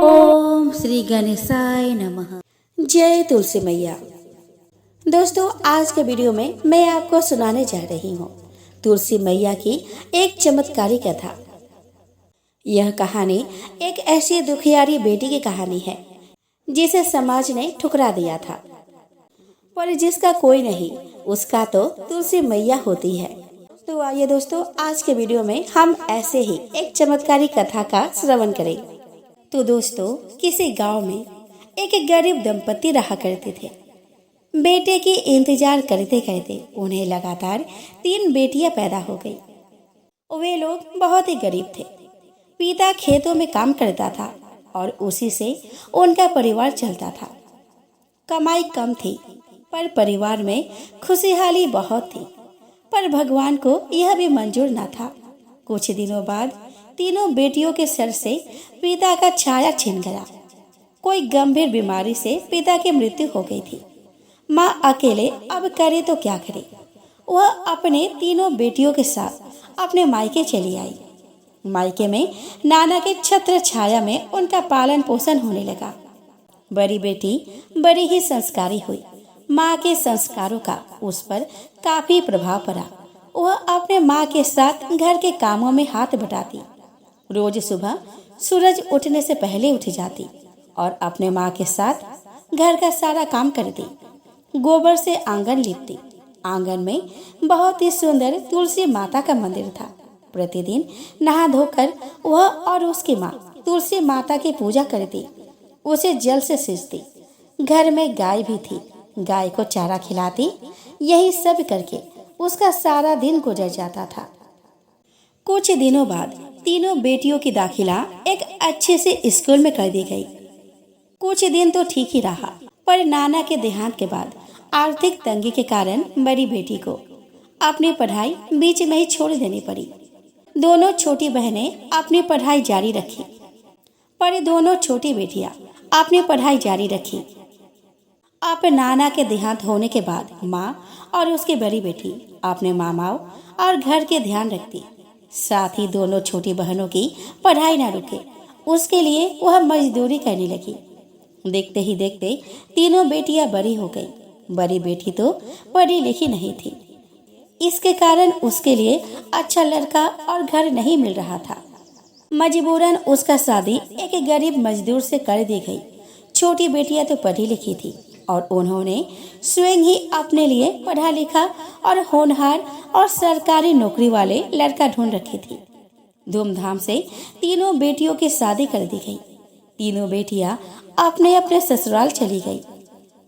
ओम श्री गणेशाय नमः। जय तुलसी मैया। दोस्तों, आज के वीडियो में मैं आपको सुनाने जा रही हूँ तुलसी मैया की एक चमत्कारी कथा। यह कहानी एक ऐसी दुखियारी बेटी की कहानी है जिसे समाज ने ठुकरा दिया था, पर जिसका कोई नहीं उसका तो तुलसी मैया होती है। तो आइए दोस्तों, आज के वीडियो में हम ऐसे ही एक चमत्कारी कथा का श्रवण करेंगे। तो दोस्तों, किसी गांव में एक गरीब दंपति रहा करते थे। बेटे की इंतजार करते करते उन्हें लगातार 3 बेटियां पैदा हो गई। वे लोग बहुत ही गरीब थे। पिता खेतों में काम करता था और उसी से उनका परिवार चलता था। कमाई कम थी पर परिवार में खुशहाली बहुत थी, पर भगवान को यह भी मंजूर न था। कुछ दिनों बाद तीनों बेटियों के सर से पिता का छाया छिन गया। कोई गंभीर बीमारी से पिता की मृत्यु हो गई थी। माँ अकेले अब करे तो क्या करे। वह अपने तीनों बेटियों के साथ अपने मायके चली आई। मायके में नाना के छत्र छाया में उनका पालन पोषण होने लगा। बड़ी बेटी बड़ी ही संस्कारी हुई। माँ के संस्कारों का उस पर काफी प्रभाव पड़ा। वह अपने माँ के साथ घर के कामों में हाथ बटाती। रोज सुबह सूरज उठने से पहले उठ जाती और अपने माँ के साथ घर का सारा काम करती। गोबर से आंगन लीपती। आंगन में बहुत ही सुंदर तुलसी माता का मंदिर था। प्रतिदिन नहा धोकर वह और उसकी माँ तुलसी माता की पूजा करती, उसे जल से सींचती। घर में गाय भी थी, गाय को चारा खिलाती। यही सब करके उसका सारा दिन गुजर जाता था। कुछ दिनों बाद तीनों बेटियों की दाखिला एक अच्छे से स्कूल में कर दी गई। कुछ दिन तो ठीक ही रहा, पर नाना के देहांत के बाद आर्थिक तंगी के कारण बड़ी बेटी को अपनी पढ़ाई बीच में ही छोड़ देनी पड़ी। दोनों छोटी बहनें अपनी पढ़ाई जारी रखी, पर दोनों छोटी बेटियां अपनी पढ़ाई जारी रखी। अब नाना के देहांत होने के बाद माँ और उसकी बड़ी बेटी अपने मामाओं और घर के ध्यान रखती। साथ ही दोनों छोटी बहनों की पढ़ाई न रुके, उसके लिए वह मजदूरी करने लगी। देखते ही देखते तीनों बेटियां बड़ी हो गई। बड़ी बेटी तो पढ़ी लिखी नहीं थी, इसके कारण उसके लिए अच्छा लड़का और घर नहीं मिल रहा था। मजबूरन उसका शादी एक गरीब मजदूर से कर दी गई। छोटी बेटियां तो पढ़ी लिखी थी और उन्होंने स्वयं ही अपने लिए पढ़ा लिखा और होनहार और सरकारी नौकरी वाले लड़का ढूंढ रखी थी। धूमधाम से तीनों बेटियों की शादी कर दी गई। तीनों बेटियां अपने अपने ससुराल चली गई।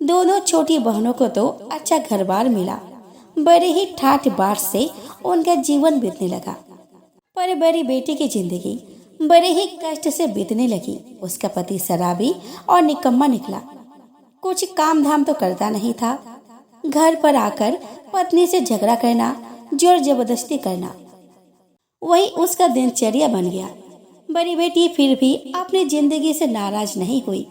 दोनों छोटी बहनों को तो अच्छा घर बार मिला। बड़े ही ठाठ बाट से उनका जीवन बीतने लगा। पर बड़ी बेटी की जिंदगी बड़े ही कष्ट से बीतने लगी। उसका पति शराबी और निकम्मा निकला। कुछ काम धाम तो करता नहीं था। घर पर आकर पत्नी से झगड़ा करना, जोर जबरदस्ती करना, वही उसका दिनचर्या बन गया। बड़ी बेटी फिर भी अपनी जिंदगी से नाराज नहीं हुई।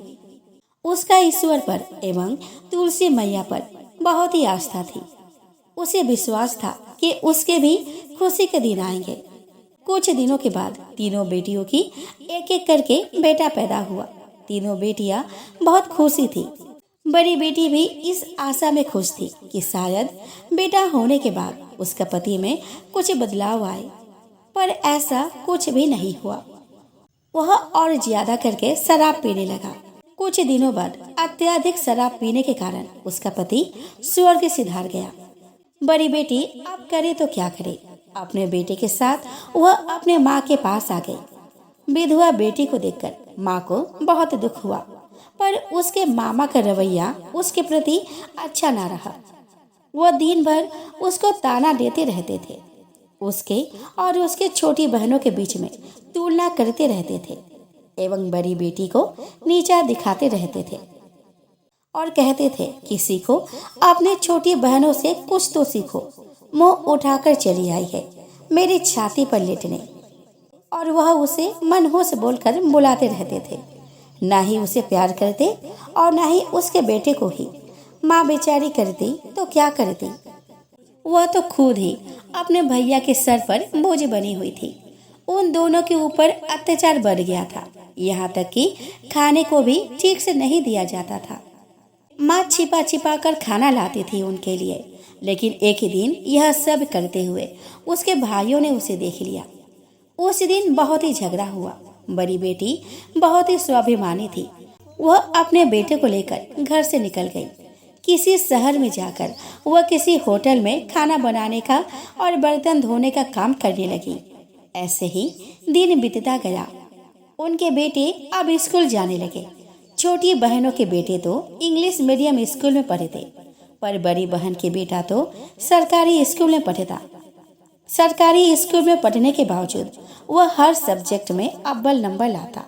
उसका ईश्वर पर एवं तुलसी मैया पर बहुत ही आस्था थी। उसे विश्वास था कि उसके भी खुशी के दिन आएंगे। कुछ दिनों के बाद तीनों बेटियों की एक एक करके बेटा पैदा हुआ। तीनों बेटियां बहुत खुशी थी। बड़ी बेटी भी इस आशा में खुश थी कि शायद बेटा होने के बाद उसका पति में कुछ बदलाव आए, पर ऐसा कुछ भी नहीं हुआ। वह और ज्यादा करके शराब पीने लगा। कुछ दिनों बाद अत्यधिक शराब पीने के कारण उसका पति स्वर्ग सिधार गया। बड़ी बेटी अब करे तो क्या करे। अपने बेटे के साथ वह अपने माँ के पास आ गई। विधवा बेटी को देखकर माँ को बहुत दुख हुआ, पर उसके मामा का रवैया उसके प्रति अच्छा ना रहा। वह दिन भर उसको ताना देते रहते थे। उसके और उसके छोटी बहनों के बीच में तुलना करते रहते थे एवं बड़ी बेटी को नीचा दिखाते रहते थे और कहते थे कि सीखो, अपने छोटी बहनों से कुछ तो सीखो। मुंह उठाकर चली आई है मेरी छाती पर लेटने। और वह उसे मनहूस बोलकर बुलाते रहते थे। ना ही उसे प्यार करते और ना ही उसके बेटे को ही। माँ बेचारी करती तो क्या करती। वह तो खुद ही अपने भैया के सर पर बोझ बनी हुई थी। उन दोनों के ऊपर अत्याचार बढ़ गया था। यहाँ तक कि खाने को भी ठीक से नहीं दिया जाता था। माँ छिपा छिपा कर खाना लाती थी उनके लिए, लेकिन एक ही दिन यह सब करते हुए उसके भाइयों ने उसे देख लिया। उस दिन बहुत ही झगड़ा हुआ। बड़ी बेटी बहुत ही स्वाभिमानी थी। वह अपने बेटे को लेकर घर से निकल गई। किसी शहर में जाकर वह किसी होटल में खाना बनाने का और बर्तन धोने का काम करने लगी। ऐसे ही दिन बीतता गया। उनके बेटे अब स्कूल जाने लगे। छोटी बहनों के बेटे तो इंग्लिश मीडियम स्कूल में पढ़े थे, पर बड़ी बहन के बेटा तो सरकारी स्कूल में पढ़े था। सरकारी स्कूल में पढ़ने के बावजूद वह हर सब्जेक्ट में अव्वल नंबर लाता,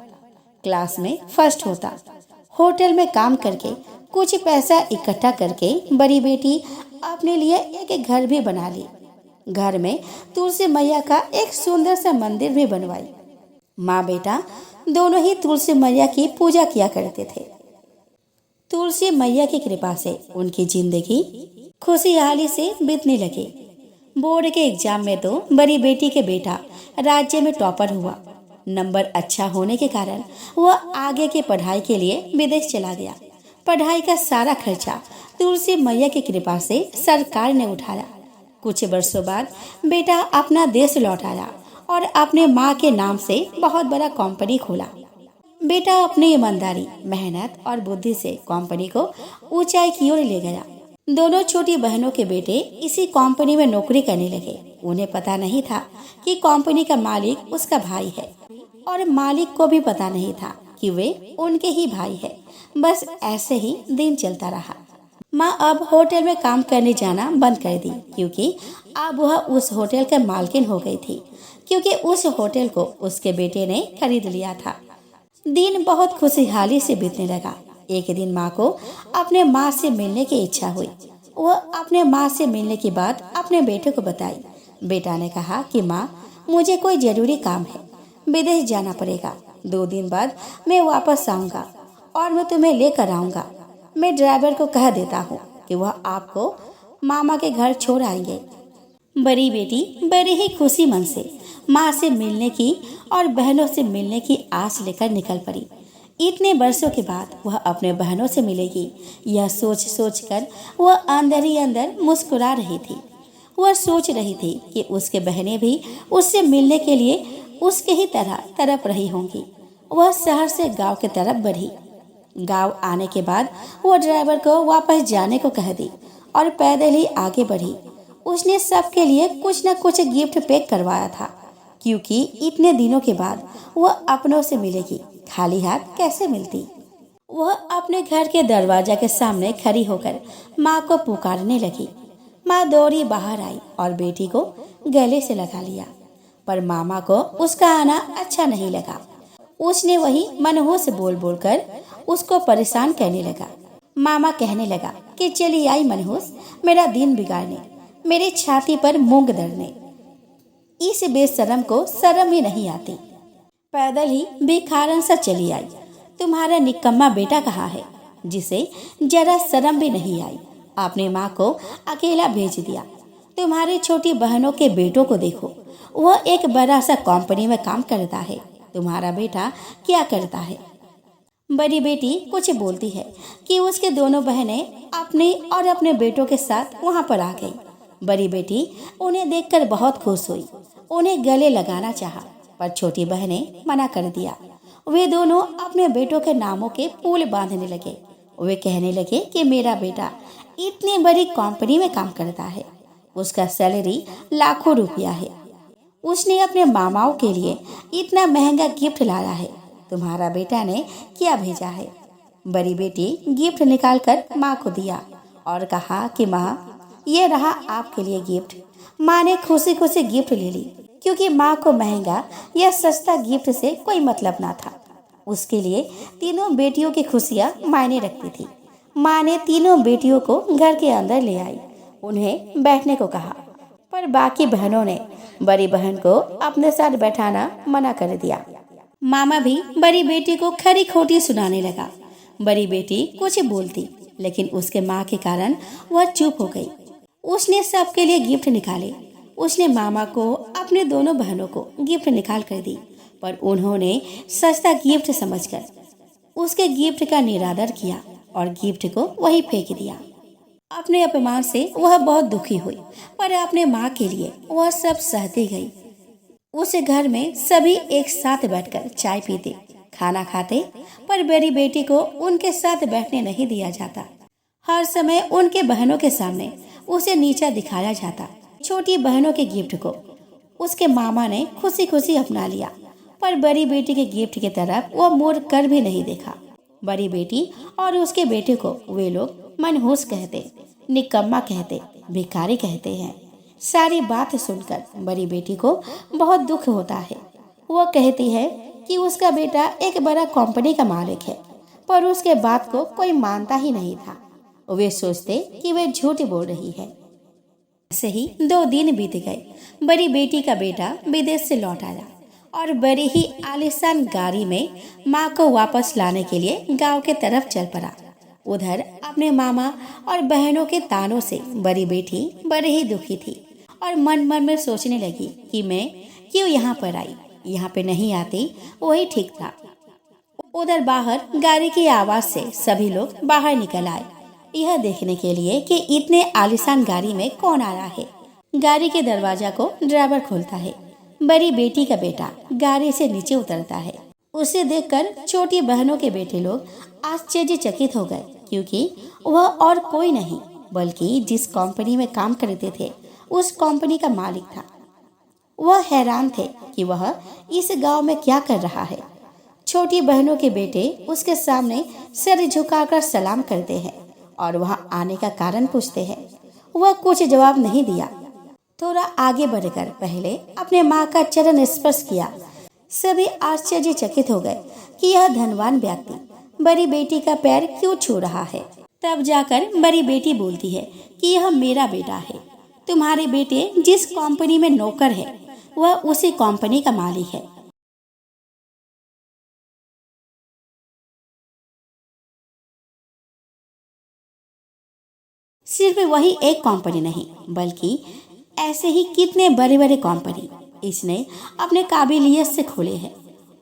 क्लास में फर्स्ट होता। होटल में काम करके कुछ पैसा इकट्ठा करके बड़ी बेटी अपने लिए एक घर भी बना ली। घर में तुलसी मैया का एक सुंदर सा मंदिर भी बनवाई। माँ बेटा दोनों ही तुलसी मैया की पूजा किया करते थे। तुलसी मैया की कृपा से उनकी जिंदगी खुशहाली से बीतने लगी। बोर्ड के एग्जाम में तो बड़ी बेटी के बेटा राज्य में टॉपर हुआ। नंबर अच्छा होने के कारण वह आगे की पढ़ाई के लिए विदेश चला गया। पढ़ाई का सारा खर्चा तुलसी मैया की कृपा से सरकार ने उठाया। कुछ वर्षों बाद बेटा अपना देश लौट आया और अपने माँ के नाम से बहुत बड़ा कंपनी खोला। बेटा अपनी ईमानदारी, मेहनत और बुद्धि से कंपनी को ऊंचाई की ओर ले गया। दोनों छोटी बहनों के बेटे इसी कंपनी में नौकरी करने लगे। उन्हें पता नहीं था कि कंपनी का मालिक उसका भाई है, और मालिक को भी पता नहीं था कि वे उनके ही भाई है। बस ऐसे ही दिन चलता रहा। माँ अब होटल में काम करने जाना बंद कर दी, क्योंकि अब वह उस होटल का मालकिन हो गई थी, क्योंकि उस होटल को उसके बेटे ने खरीद लिया था। दिन बहुत खुशहाली से बीतने लगा। एक दिन माँ को अपने माँ से मिलने की इच्छा हुई। वह अपने माँ से मिलने की बात अपने बेटे को बताई। बेटा ने कहा कि माँ, मुझे कोई जरूरी काम है, विदेश जाना पड़ेगा। 2 दिन बाद मैं वापस आऊँगा और मैं तुम्हें लेकर आऊँगा। मैं ड्राइवर को कह देता हूँ कि वह आपको मामा के घर छोड़ आएंगे। बड़ी बेटी बड़ी ही खुशी मन से माँ से मिलने की और बहनों से मिलने की आस लेकर निकल पड़ी। इतने वर्षों के बाद वह अपने बहनों से मिलेगी, यह सोच सोच कर वह अंदर ही अंदर मुस्कुरा रही थी। वह सोच रही थी कि उसके बहनें भी उससे मिलने के लिए उसके ही तरह तड़प रही होंगी। वह शहर से गांव की तरफ बढ़ी। गांव आने के बाद वह ड्राइवर को वापस जाने को कह दी और पैदल ही आगे बढ़ी। उसने सबके लिए कुछ न कुछ गिफ्ट पैक करवाया था, क्योंकि इतने दिनों के बाद वह अपनों से मिलेगी, खाली हाथ कैसे मिलती। वह अपने घर के दरवाजा के सामने खड़ी होकर माँ को पुकारने लगी। माँ दौड़ी बाहर आई और बेटी को गले से लगा लिया, पर मामा को उसका आना अच्छा नहीं लगा। उसने वही मनहूस बोल बोलकर उसको परेशान करने लगा। मामा कहने लगा कि चली आई मनहूस मेरा दिन बिगाड़ने, मेरी छाती पर मूंग धरने। इस बेशरम को शर्म ही नहीं आती। पैदल ही भिखारन सा चली आई। तुम्हारा निकम्मा बेटा कहाँ है, जिसे जरा शर्म भी नहीं आई। आपने माँ को अकेला भेज दिया। तुम्हारी छोटी बहनों के बेटों को देखो, वह एक बड़ा सा कंपनी में काम करता है। तुम्हारा बेटा क्या करता है? बड़ी बेटी कुछ बोलती है कि उसके दोनों बहनें अपने और अपने बेटों के साथ वहाँ पर आ गई। बड़ी बेटी उन्हें देखकर बहुत खुश हुई। उन्हें गले लगाना चाहा, पर छोटी बहनें मना कर दिया। वे दोनों अपने बेटों के नामों के पुल बांधने लगे। वे कहने लगे कि मेरा बेटा इतनी बड़ी कंपनी में काम करता है, उसका सैलरी लाखों रुपया है। उसने अपने मामाओं के लिए इतना महंगा गिफ्ट लाया है। तुम्हारा बेटा ने क्या भेजा है? बड़ी बेटी गिफ्ट निकालकर माँ को दिया और कहा कि माँ, ये रहा आपके लिए गिफ्ट। माँ ने खुशी खुशी गिफ्ट ले ली, क्योंकि माँ को महंगा या सस्ता गिफ्ट से कोई मतलब ना था। उसके लिए तीनों बेटियों की खुशियाँ मायने रखती थी। माँ ने तीनों बेटियों को घर के अंदर ले आई, उन्हें बैठने को कहा, पर बाकी बहनों ने बड़ी बहन को अपने साथ बैठाना मना कर दिया। मामा भी बड़ी बेटी को खरी खोटी सुनाने लगा। बड़ी बेटी कुछ बोलती, लेकिन उसके माँ के कारण वह चुप हो गई। उसने सबके लिए गिफ्ट निकाले। उसने मामा को अपने दोनों बहनों को गिफ्ट निकाल कर दी, पर उन्होंने सस्ता गिफ्ट समझकर उसके गिफ्ट का निरादर किया और गिफ्ट को वही फेंक दिया। अपने अपमान से वह बहुत दुखी हुई, पर अपने माँ के लिए वह सब सहती गई। उस घर में सभी एक साथ बैठकर चाय पीते, खाना खाते, पर बड़ी बेटी को उनके साथ बैठने नहीं दिया जाता। हर समय उनके बहनों के सामने उसे नीचा दिखाया जाता। छोटी बहनों के गिफ्ट को उसके मामा ने खुशी खुशी अपना लिया, पर बड़ी बेटी के गिफ्ट की तरफ वो मुड़ कर भी नहीं देखा। बड़ी बेटी और उसके बेटे को वे लोग मनहूस कहते, निकम्मा कहते, भिखारी कहते हैं। सारी बात सुनकर बड़ी बेटी को बहुत दुख होता है। वो कहती है कि उसका बेटा एक बड़ा कंपनी का मालिक है, पर उसके बात को कोई मानता ही नहीं था। वे सोचते कि वे झूठ बोल रही है। ऐसे ही 2 दिन बीत गए। बड़ी बेटी का बेटा विदेश से लौट आया और बड़ी ही आलीशान गाड़ी में माँ को वापस लाने के लिए गांव के तरफ चल पड़ा। उधर अपने मामा और बहनों के तानों से बड़ी बेटी बड़ी ही दुखी थी और मन मन में सोचने लगी कि मैं क्यों यहाँ पर आई, यहाँ पे नहीं आती वही ठीक था। उधर बाहर गाड़ी की आवाज से सभी लोग बाहर निकल आए, यह देखने के लिए कि इतने आलीशान गाड़ी में कौन आया है। गाड़ी के दरवाजा को ड्राइवर खोलता है। बड़ी बेटी का बेटा गाड़ी से नीचे उतरता है। उसे देखकर छोटी बहनों के बेटे लोग आश्चर्यचकित हो गए, क्योंकि वह और कोई नहीं बल्कि जिस कंपनी में काम करते थे उस कंपनी का मालिक था। वह हैरान थे कि वह इस गांव में क्या कर रहा है। छोटी बहनों के बेटे उसके सामने सिर झुकाकर सलाम करते हैं और वहां आने का कारण पूछते हैं। वह कुछ जवाब नहीं दिया। थोड़ा आगे बढ़कर पहले अपने माँ का चरण स्पर्श किया। सभी आश्चर्यचकित हो गए कि यह धनवान व्यक्ति बड़ी बेटी का पैर क्यों छू रहा है। तब जाकर बड़ी बेटी बोलती है कि यह मेरा बेटा है। तुम्हारे बेटे जिस कंपनी में नौकर है वह उसी कंपनी का मालिक है। सिर्फ वही एक कंपनी नहीं बल्कि ऐसे ही कितने बड़े बड़े कंपनी इसने अपने काबिलियत से खोले हैं,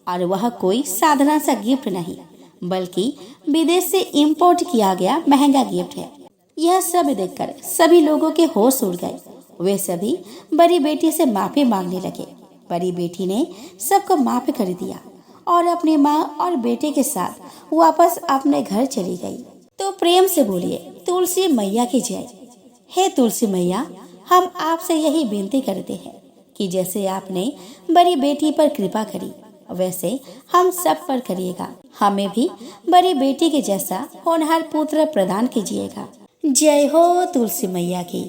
और वह कोई साधारण सा गिफ्ट नहीं बल्कि विदेश से इंपोर्ट किया गया महंगा गिफ्ट है। यह सब देखकर सभी लोगों के होश उड़ गए। वे सभी बड़ी बेटी से माफी मांगने लगे। बड़ी बेटी ने सबको माफ कर दिया और अपनी माँ और बेटे के साथ वापस अपने घर चली गई। तो प्रेम से बोलिए तुलसी मैया की जय। हे तुलसी मैया, हम आपसे यही विनती करते हैं कि जैसे आपने बड़ी बेटी पर कृपा करी वैसे हम सब पर करिएगा। हमें भी बड़ी बेटी के जैसा होनहार पुत्र प्रदान कीजिएगा। जय हो तुलसी मैया की।